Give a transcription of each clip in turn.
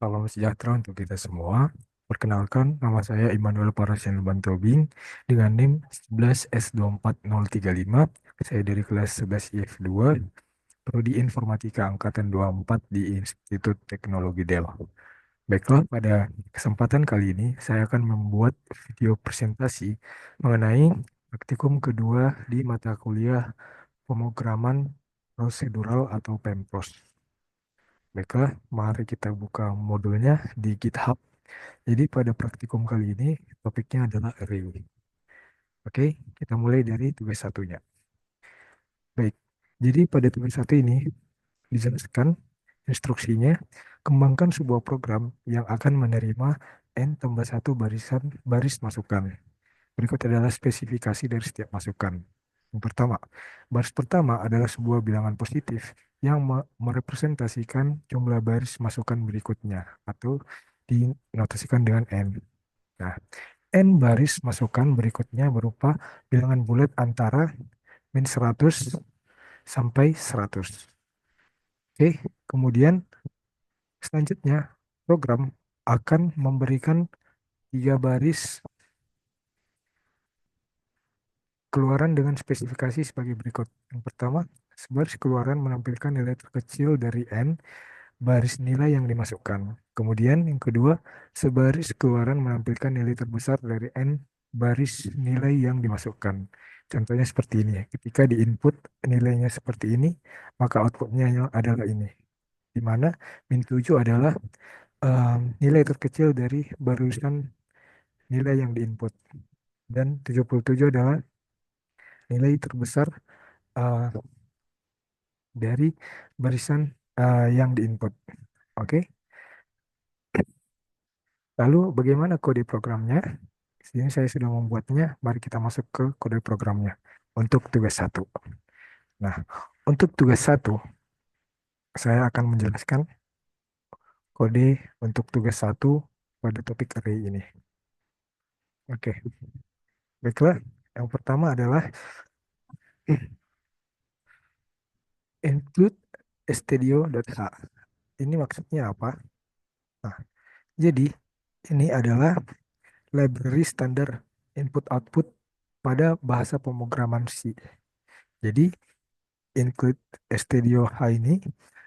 Salam sejahtera untuk kita semua. Perkenalkan, nama saya Immanuel Parasian Bantobing dengan NIM 11S24035. Saya dari kelas 11 IF2, Prodi Informatika Angkatan 24 di Institut Teknologi Dell. Baiklah, pada kesempatan kali ini saya akan membuat video presentasi mengenai praktikum kedua di mata kuliah pemrograman prosedural atau PEMPROS. Baiklah, mari kita buka modulnya di GitHub. Jadi pada praktikum kali ini topiknya adalah array. Oke, kita mulai dari tugas satunya. Baik, jadi pada tugas satu ini dijelaskan instruksinya, kembangkan sebuah program yang akan menerima n tambah satu baris masukan. Berikut adalah spesifikasi dari setiap masukan. Yang pertama, baris pertama adalah sebuah bilangan positif yang merepresentasikan jumlah baris masukan berikutnya atau dinotasikan dengan n. Nah, n baris masukan berikutnya berupa bilangan bulat antara min 100 sampai 100. Oke, kemudian selanjutnya program akan memberikan 3 baris keluaran dengan spesifikasi sebagai berikut. Yang pertama, sebaris keluaran menampilkan nilai terkecil dari n baris nilai yang dimasukkan. Kemudian yang kedua, sebaris keluaran menampilkan nilai terbesar dari n baris nilai yang dimasukkan. Contohnya seperti ini. Ketika di input nilainya seperti ini, maka outputnya adalah ini. Di mana min 7 adalah nilai terkecil dari barusan nilai yang diinput. Dan 77 adalah nilai terbesar uh, dari barisan yang diinput. Oke, lalu bagaimana kode programnya? Di sini saya sudah membuatnya. Mari kita masuk ke kode programnya untuk tugas satu. Nah, untuk tugas satu, saya akan menjelaskan kode untuk tugas satu pada topik array ini. Oke, baiklah. Yang pertama adalah include stdio.h. Ini maksudnya apa? Nah, jadi ini adalah library standar input-output pada bahasa pemrograman C. Jadi, include stdio.h ini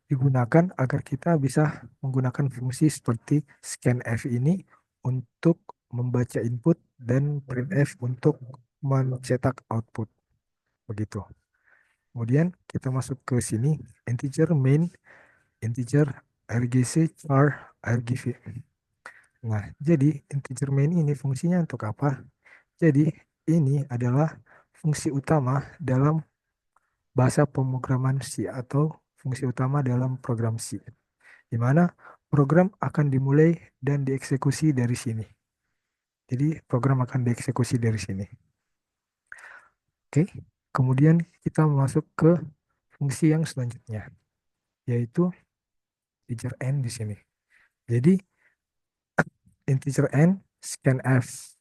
digunakan agar kita bisa menggunakan fungsi seperti scanf ini untuk membaca input dan printf untuk mencetak output. Begitu. Kemudian kita masuk ke sini, integer main, integer rgc, char, rgv. Nah, jadi integer main ini fungsinya untuk apa? Jadi, ini adalah fungsi utama dalam bahasa pemrograman C atau fungsi utama dalam program C, di mana program akan dimulai dan dieksekusi dari sini. Jadi, program akan dieksekusi dari sini. Oke, kemudian kita masuk ke fungsi yang selanjutnya, yaitu integer n di sini. Jadi, integer n, scanf,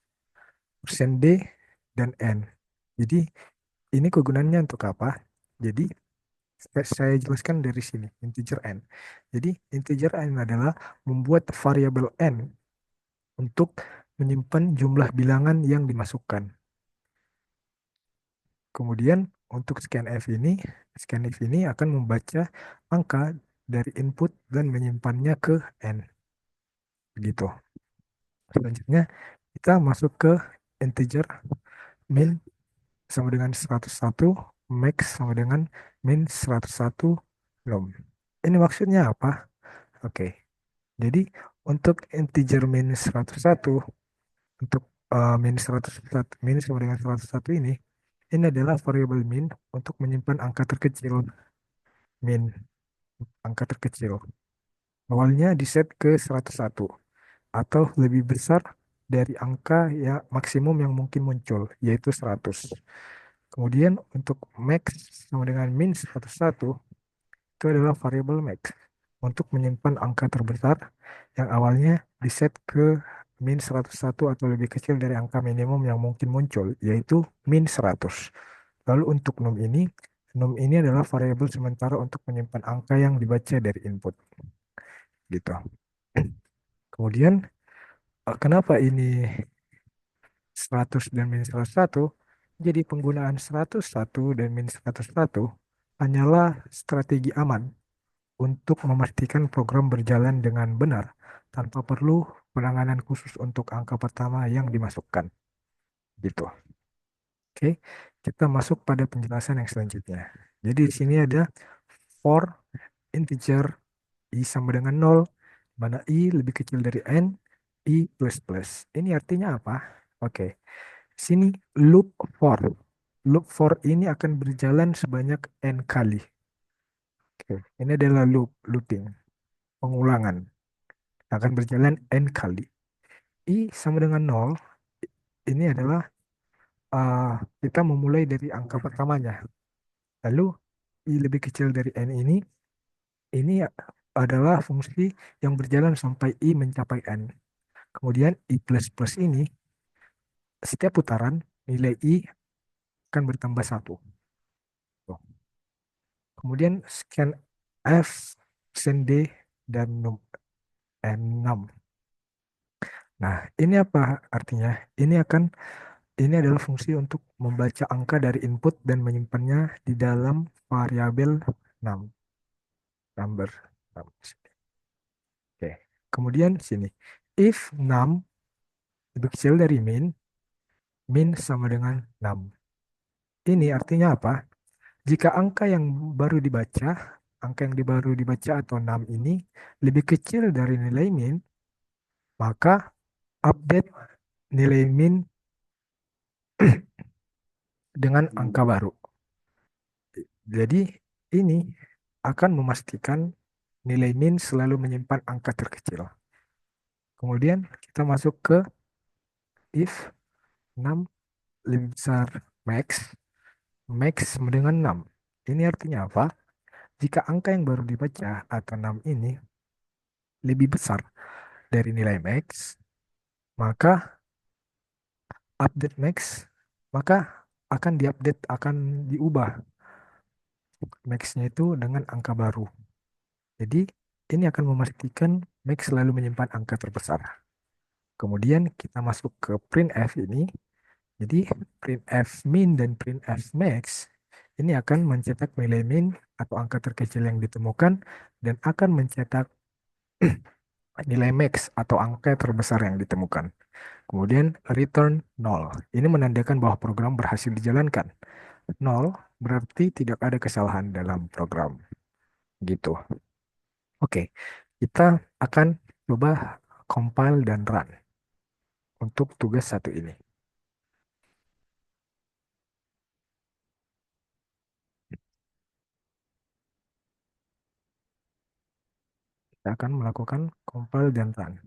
%d, dan n. Jadi, ini kegunaannya untuk apa? Jadi, saya jelaskan dari sini, integer n. Jadi, integer n adalah membuat variabel n untuk menyimpan jumlah bilangan yang dimasukkan. Kemudian, untuk scanf ini akan membaca angka dari input dan menyimpannya ke n. Begitu. Selanjutnya, kita masuk ke integer min sama dengan 101, max sama dengan min 101 num. Ini maksudnya apa? Oke, jadi untuk integer min 101, untuk min 101, min sama dengan 101 ini adalah variabel min untuk menyimpan angka terkecil, min, angka terkecil. Awalnya diset ke 101 atau lebih besar dari angka ya maksimum yang mungkin muncul, yaitu 100. Kemudian untuk max sama dengan min 101, itu adalah variabel max untuk menyimpan angka terbesar yang awalnya diset ke min 101 atau lebih kecil dari angka minimum yang mungkin muncul, yaitu min 100. Lalu untuk num ini adalah variabel sementara untuk menyimpan angka yang dibaca dari input. Gitu. Kemudian kenapa ini 100 dan min 101? Jadi penggunaan 101 dan min 101 hanyalah strategi aman untuk memastikan program berjalan dengan benar tanpa perlu penanganan khusus untuk angka pertama yang dimasukkan. Gitu. Oke, kita masuk pada penjelasan yang selanjutnya. Jadi di sini ada for integer i sama dengan 0, mana i lebih kecil dari n, i plus plus. Ini artinya apa? Oke, sini loop for. Loop for ini akan berjalan sebanyak n kali. Oke, ini adalah looping, pengulangan. Akan berjalan n kali. I sama dengan 0, ini adalah uh, kita memulai dari angka pertamanya. Lalu i lebih kecil dari n ini adalah fungsi yang berjalan sampai i mencapai n. Kemudian i plus plus ini, setiap putaran nilai i akan bertambah satu. Kemudian scan f, scan d, dan n6. Nah, ini apa artinya? Ini adalah fungsi untuk membaca angka dari input dan menyimpannya di dalam variabel number. Oke. Kemudian sini, if 6 lebih kecil dari min sama dengan 6. Ini artinya apa? Jika angka yang baru dibaca atau 6 ini lebih kecil dari nilai min, maka update nilai min dengan angka baru. Jadi ini akan memastikan nilai min selalu menyimpan angka terkecil. Kemudian kita masuk ke if 6 lebih besar max, max sama dengan 6. Ini artinya apa? Jika angka yang baru dibaca atau 6 ini lebih besar dari nilai max, maka update max, maka akan diubah max-nya itu dengan angka baru. Jadi ini akan memastikan max selalu menyimpan angka terbesar. Kemudian kita masuk ke printf ini. Jadi printf min dan printf max ini akan mencetak nilai min atau angka terkecil yang ditemukan dan akan mencetak nilai max atau angka terbesar yang ditemukan. Kemudian return 0. Ini menandakan bahwa program berhasil dijalankan. 0 berarti tidak ada kesalahan dalam program. Gitu. Oke, kita akan coba compile dan run untuk tugas satu ini. Kita akan melakukan compile dan run.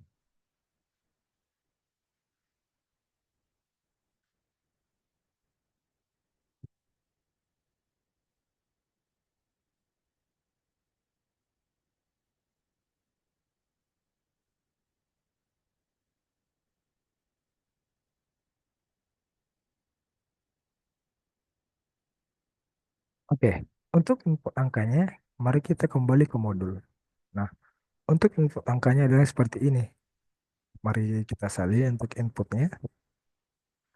Oke, untuk input angkanya, mari kita kembali ke modul. Nah, untuk input angkanya adalah seperti ini. Mari kita salin untuk inputnya,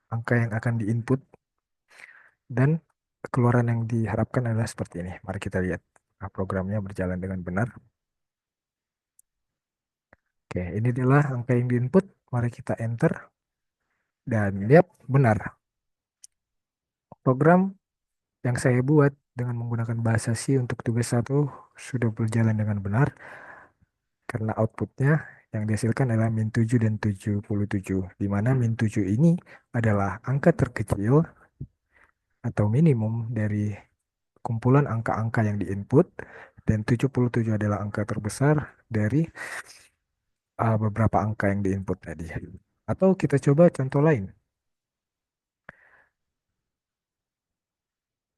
angka yang akan diinput, dan keluaran yang diharapkan adalah seperti ini. Mari kita lihat. Nah, programnya berjalan dengan benar. Oke, ini adalah angka yang diinput. Mari kita enter. Dan lihat benar. Program yang saya buat dengan menggunakan bahasa C untuk tugas satu sudah berjalan dengan benar. Karena outputnya yang dihasilkan adalah min 7 dan 77. Di mana min 7 ini adalah angka terkecil atau minimum dari kumpulan angka-angka yang diinput. Dan 77 adalah angka terbesar dari beberapa angka yang diinput tadi. Atau kita coba contoh lain.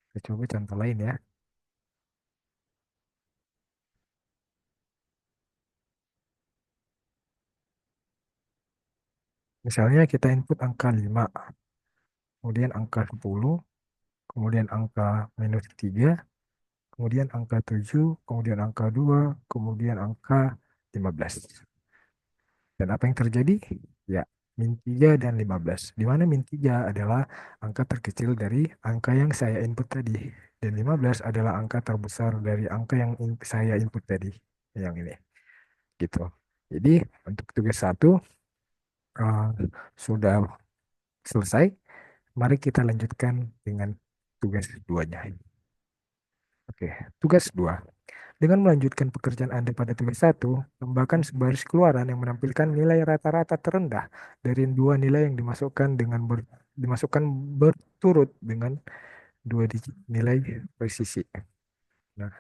Kita coba contoh lain ya. Misalnya kita input angka 5, kemudian angka 10, kemudian angka minus 3, kemudian angka 7, kemudian angka 2, kemudian angka 15. Dan apa yang terjadi? Ya, min 3 dan 15. Di mana min 3 adalah angka terkecil dari angka yang saya input tadi. Dan 15 adalah angka terbesar dari angka yang saya input tadi. Yang ini. Gitu. Jadi, untuk tugas satu eh, sudah selesai. Mari kita lanjutkan dengan tugas keduanya. Oke, tugas 2. Dengan melanjutkan pekerjaan Anda pada tugas satu, tambahkan sebaris keluaran yang menampilkan nilai rata-rata terendah dari dua nilai yang dimasukkan berturut dengan dua digit nilai presisi. Nah,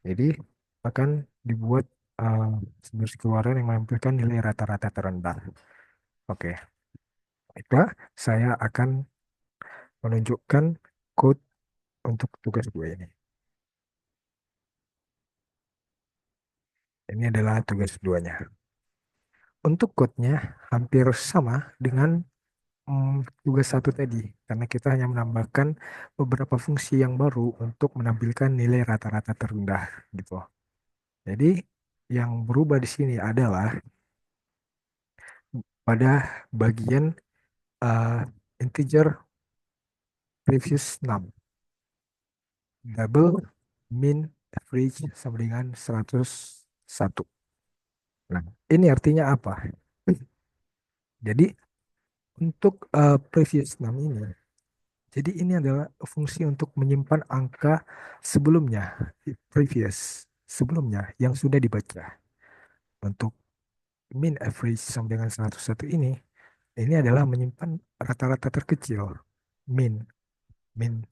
jadi akan dibuat uh, sebaris keluaran yang menampilkan nilai rata-rata terendah. Oke, baiklah, saya akan menunjukkan code untuk tugas 2 ini. Ini adalah tugas keduanya. Untuk code-nya hampir sama dengan tugas satu tadi, karena kita hanya menambahkan beberapa fungsi yang baru untuk menampilkan nilai rata-rata terendah gitu. Jadi yang berubah di sini adalah pada bagian uh, integer previous num, double, min, average sama dengan 101. Nah, ini artinya apa? Jadi untuk previous num ini, jadi ini adalah fungsi untuk menyimpan angka sebelumnya, previous, sebelumnya yang sudah dibaca. Untuk min average sama dengan 101 ini adalah menyimpan rata-rata terkecil, min, min,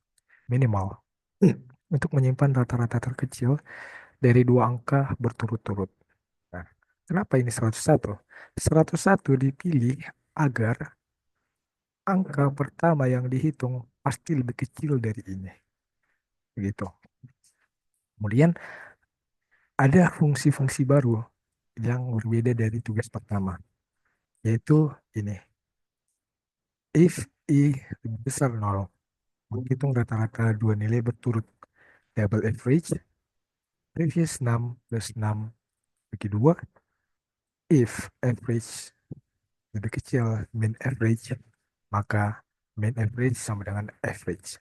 minimal. Untuk menyimpan rata-rata terkecil dari dua angka berturut-turut. Nah, kenapa ini 101? 101 dipilih agar angka pertama yang dihitung pasti lebih kecil dari ini. Begitu. Kemudian ada fungsi-fungsi baru yang berbeda dari tugas pertama, yaitu ini. If I lebih besar 0, menghitung rata-rata dua nilai berturut. Double average, previous 6 plus 6 bagi 2. If average lebih kecil min average, maka min average sama dengan average.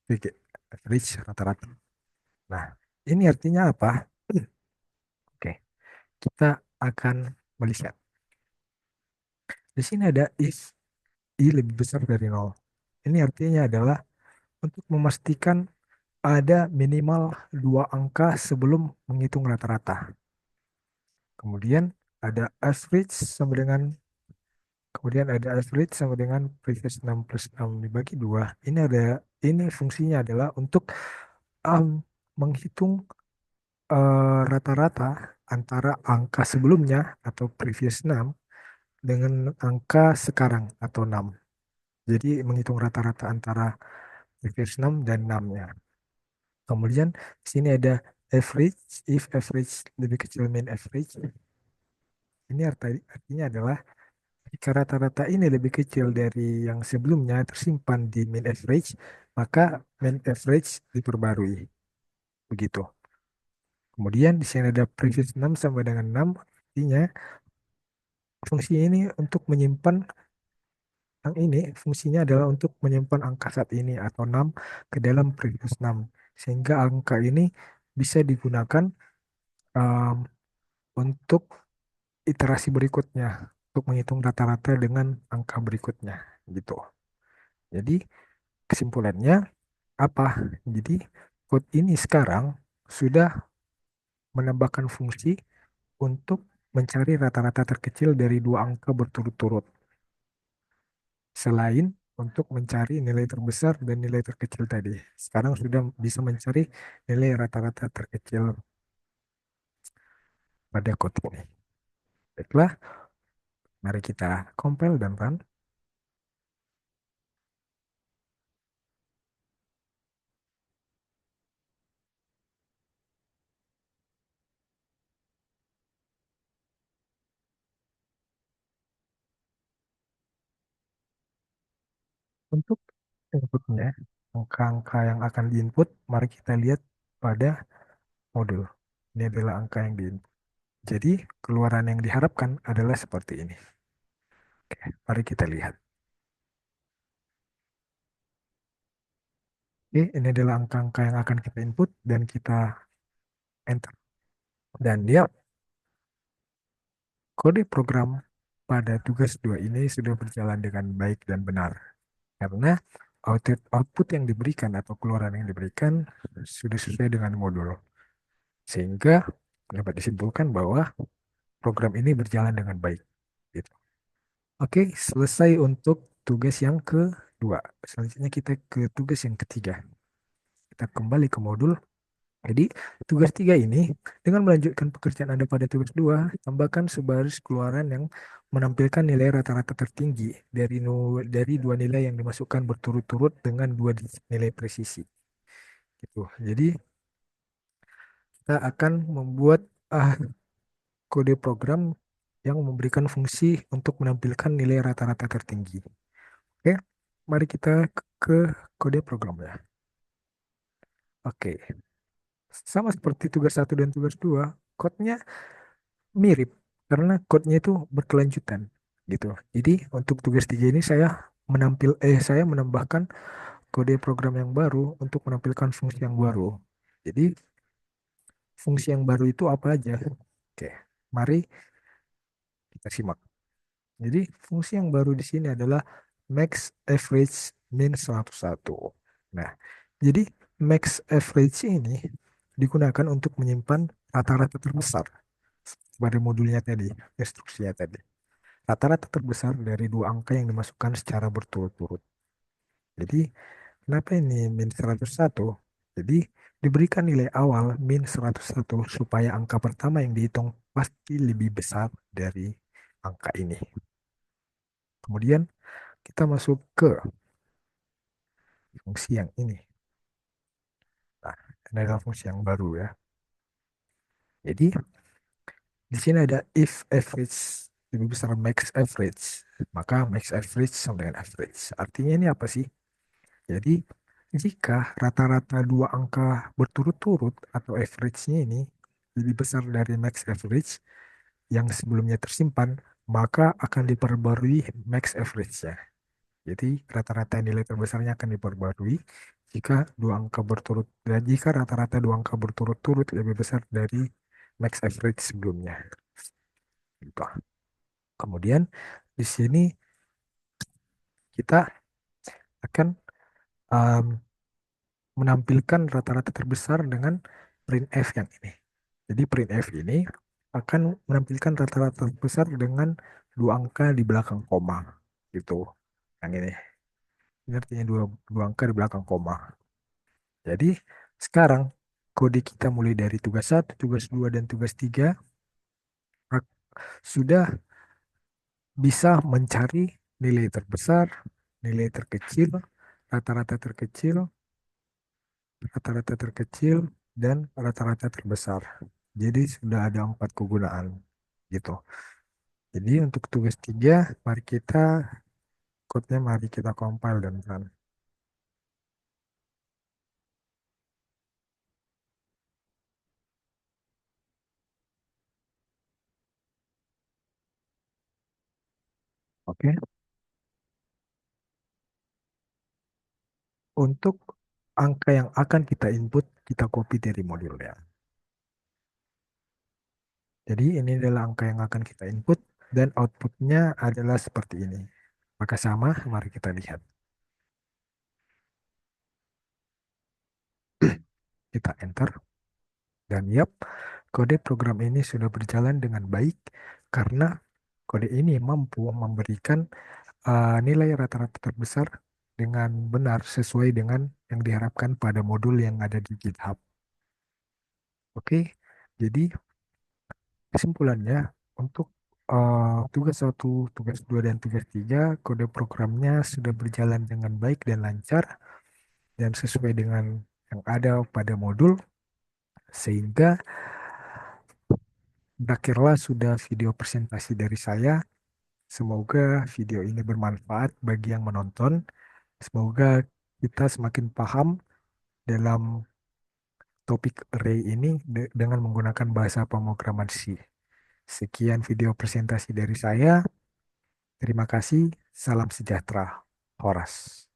Oke, average rata-rata. Nah, ini artinya apa? Oke, kita akan melihat. Di sini ada if I lebih besar dari 0. Ini artinya adalah untuk memastikan ada minimal dua angka sebelum menghitung rata-rata. Kemudian ada average sama dengan previous 6 plus 6 dibagi 2. Ini fungsinya adalah untuk um, menghitung rata-rata antara angka sebelumnya atau previous 6 dengan angka sekarang atau 6. Jadi menghitung rata-rata antara previous 6 dan 6-nya. Kemudian di sini ada average, if average lebih kecil min average. Ini artinya adalah jika rata-rata ini lebih kecil dari yang sebelumnya tersimpan di min average, maka min average diperbarui. Begitu. Kemudian di sini ada previous 6 sama dengan 6, artinya fungsi ini untuk menyimpan yang ini fungsinya adalah untuk menyimpan angka saat ini atau 6 ke dalam previous 6. Sehingga angka ini bisa digunakan um, untuk iterasi berikutnya, untuk menghitung rata-rata dengan angka berikutnya. Gitu. Jadi kesimpulannya apa? Jadi code ini sekarang sudah menambahkan fungsi untuk mencari rata-rata terkecil dari dua angka berturut-turut. Selain untuk mencari nilai terbesar dan nilai terkecil tadi. Sekarang sudah bisa mencari nilai rata-rata terkecil pada code ini. Baiklah, mari kita compile dan run. Untuk inputnya, angka-angka yang akan diinput, mari kita lihat pada modul. Ini adalah angka yang diinput. Jadi keluaran yang diharapkan adalah seperti ini. Oke, mari kita lihat. Oke, ini adalah angka-angka yang akan kita input dan kita enter. Dan dia kode program pada tugas 2 ini sudah berjalan dengan baik dan benar. Karena output yang diberikan atau keluaran yang diberikan sudah sesuai dengan modul. Sehingga dapat disimpulkan bahwa program ini berjalan dengan baik. Gitu. Oke, selesai untuk tugas yang kedua. Selanjutnya kita ke tugas yang ketiga. Kita kembali ke modul. Jadi, tugas 3 ini, dengan melanjutkan pekerjaan Anda pada tugas 2, tambahkan sebaris keluaran yang menampilkan nilai rata-rata tertinggi dari dua nilai yang dimasukkan berturut-turut dengan dua nilai presisi. Gitu. Jadi, kita akan membuat kode program yang memberikan fungsi untuk menampilkan nilai rata-rata tertinggi. Oke, mari kita ke kode program ya. Oke, sama seperti tugas satu dan tugas 2, code-nya mirip karena code-nya itu berkelanjutan gitu. Jadi untuk tugas 3 ini saya menambahkan kode program yang baru untuk menampilkan fungsi yang baru. Jadi fungsi yang baru itu apa aja? Oke, mari kita simak. Jadi fungsi yang baru di sini adalah max average min 101. Nah, jadi max average ini digunakan untuk menyimpan rata-rata terbesar pada modulnya tadi, instruksinya tadi. Rata-rata terbesar dari dua angka yang dimasukkan secara berturut-turut. Jadi, kenapa ini min 101? Jadi, diberikan nilai awal min 101 supaya angka pertama yang dihitung pasti lebih besar dari angka ini. Kemudian, kita masuk ke fungsi yang ini. Nah, ini adalah fungsi yang baru ya. Jadi, di sini ada if average lebih besar max average, maka max average sama dengan average. Artinya ini apa sih? Jadi, jika rata-rata dua angka berturut-turut atau average-nya ini lebih besar dari max average yang sebelumnya tersimpan, maka akan diperbarui max average-nya. Jadi, rata-rata nilai terbesarnya akan diperbarui jika dua angka berturut dan jika rata-rata dua angka berturut-turut lebih besar dari max average sebelumnya. Gitu. Kemudian di sini kita akan um, menampilkan rata-rata terbesar dengan printf yang ini. Jadi printf ini akan menampilkan rata-rata terbesar dengan dua angka di belakang koma. Gitu. Yang ini. Ini artinya dua angka di belakang koma. Jadi sekarang kode kita mulai dari tugas satu, tugas 2, dan tugas 3 sudah bisa mencari nilai terbesar, nilai terkecil, rata-rata terkecil, rata-rata terkecil, dan rata-rata terbesar. Jadi sudah ada 4 kegunaan gitu. Jadi untuk tugas 3, mari kita mari kita compile dan run. Oke. Untuk angka yang akan kita input, kita copy dari modulnya. Jadi ini adalah angka yang akan kita input dan outputnya adalah seperti ini. Maka sama, mari kita lihat. Kita enter. Dan yap, kode program ini sudah berjalan dengan baik karena kode ini mampu memberikan nilai rata-rata terbesar dengan benar sesuai dengan yang diharapkan pada modul yang ada di GitHub. Oke, jadi kesimpulannya untuk tugas satu, tugas 2, dan tugas 3, kode programnya sudah berjalan dengan baik dan lancar dan sesuai dengan yang ada pada modul sehingga berakhirlah sudah video presentasi dari saya. Semoga video ini bermanfaat bagi yang menonton. Semoga kita semakin paham dalam topik array ini dengan menggunakan bahasa pemrograman C. Sekian video presentasi dari saya. Terima kasih. Salam sejahtera. Horas.